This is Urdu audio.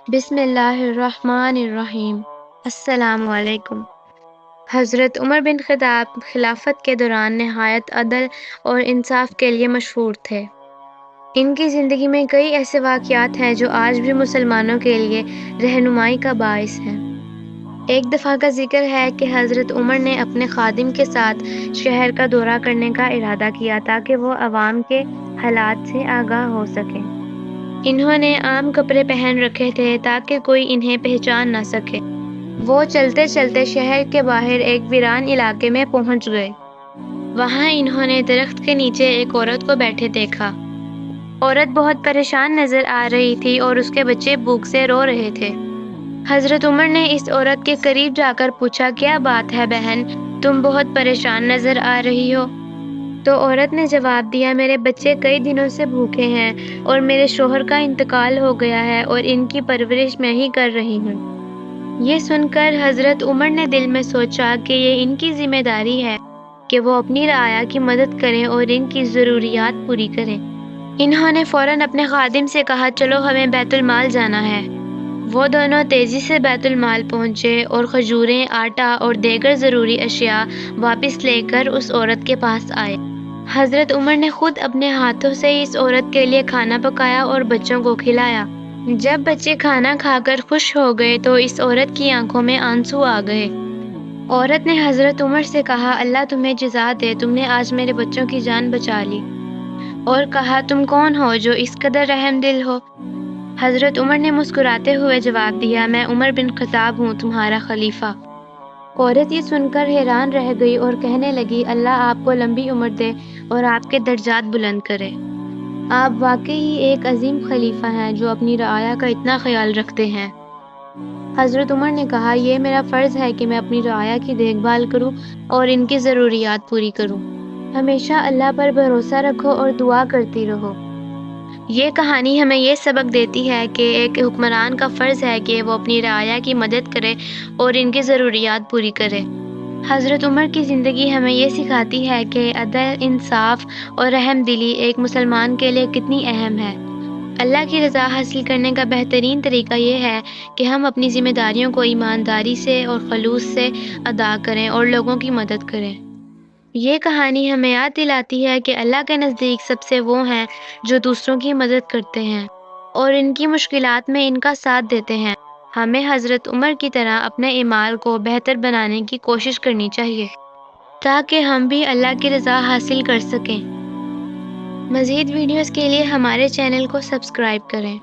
بسم اللہ الرحمن الرحیم۔ السلام علیکم۔ حضرت عمر بن خطاب خلافت کے دوران نہایت عدل اور انصاف کے لیے مشہور تھے۔ ان کی زندگی میں کئی ایسے واقعات ہیں جو آج بھی مسلمانوں کے لیے رہنمائی کا باعث ہیں۔ ایک دفعہ کا ذکر ہے کہ حضرت عمر نے اپنے خادم کے ساتھ شہر کا دورہ کرنے کا ارادہ کیا تاکہ وہ عوام کے حالات سے آگاہ ہو سکیں۔ انہوں نے عام کپڑے پہن رکھے تھے تاکہ کوئی انہیں پہچان نہ سکے۔ وہ چلتے چلتے شہر کے باہر ایک ویران علاقے میں پہنچ گئے۔ وہاں انہوں نے درخت کے نیچے ایک عورت کو بیٹھے دیکھا۔ عورت بہت پریشان نظر آ رہی تھی اور اس کے بچے بھوک سے رو رہے تھے۔ حضرت عمر نے اس عورت کے قریب جا کر پوچھا، کیا بات ہے بہن، تم بہت پریشان نظر آ رہی ہو؟ تو عورت نے جواب دیا، میرے بچے کئی دنوں سے بھوکے ہیں اور میرے شوہر کا انتقال ہو گیا ہے اور ان کی پرورش میں ہی کر رہی ہوں۔ یہ سن کر حضرت عمر نے دل میں سوچا کہ یہ ان کی ذمہ داری ہے کہ وہ اپنی رعایا کی مدد کریں اور ان کی ضروریات پوری کریں۔ انہوں نے فوراً اپنے خادم سے کہا، چلو ہمیں بیت المال جانا ہے۔ وہ دونوں تیزی سے بیت المال پہنچے اور کھجوریں، آٹا اور دیگر ضروری اشیاء واپس لے کر اس عورت کے پاس آئے۔ حضرت عمر نے خود اپنے ہاتھوں سے اس عورت کے لیے کھانا پکایا اور بچوں کو کھلایا۔ جب بچے کھانا کھا کر خوش ہو گئے تو اس عورت کی آنکھوں میں آنسو آ گئے۔ عورت نے حضرت عمر سے کہا، اللہ تمہیں جزا دے، تم نے آج میرے بچوں کی جان بچا لی۔ اور کہا، تم کون ہو جو اس قدر رحم دل ہو؟ حضرت عمر نے مسکراتے ہوئے جواب دیا، میں عمر بن خطاب ہوں، تمہارا خلیفہ۔ عورت یہ سن کر حیران رہ گئی اور کہنے لگی، اللہ آپ کو لمبی عمر دے اور آپ کے درجات بلند کرے۔ آپ واقعی ہی ایک عظیم خلیفہ ہیں جو اپنی رعایا کا اتنا خیال رکھتے ہیں۔ حضرت عمر نے کہا، یہ میرا فرض ہے کہ میں اپنی رعایا کی دیکھ بھال کروں اور ان کی ضروریات پوری کروں۔ ہمیشہ اللہ پر بھروسہ رکھو اور دعا کرتی رہو۔ یہ کہانی ہمیں یہ سبق دیتی ہے کہ ایک حکمران کا فرض ہے کہ وہ اپنی رعایا کی مدد کرے اور ان کی ضروریات پوری کرے۔ حضرت عمر کی زندگی ہمیں یہ سکھاتی ہے کہ عدل، انصاف اور رحم دلی ایک مسلمان کے لیے کتنی اہم ہے۔ اللہ کی رضا حاصل کرنے کا بہترین طریقہ یہ ہے کہ ہم اپنی ذمہ داریوں کو ایمانداری سے اور خلوص سے ادا کریں اور لوگوں کی مدد کریں۔ یہ کہانی ہمیں یاد دلاتی ہے کہ اللہ کے نزدیک سب سے وہ ہیں جو دوسروں کی مدد کرتے ہیں اور ان کی مشکلات میں ان کا ساتھ دیتے ہیں۔ ہمیں حضرت عمر کی طرح اپنے اعمال کو بہتر بنانے کی کوشش کرنی چاہیے تاکہ ہم بھی اللہ کی رضا حاصل کر سکیں۔ مزید ویڈیوز کے لیے ہمارے چینل کو سبسکرائب کریں۔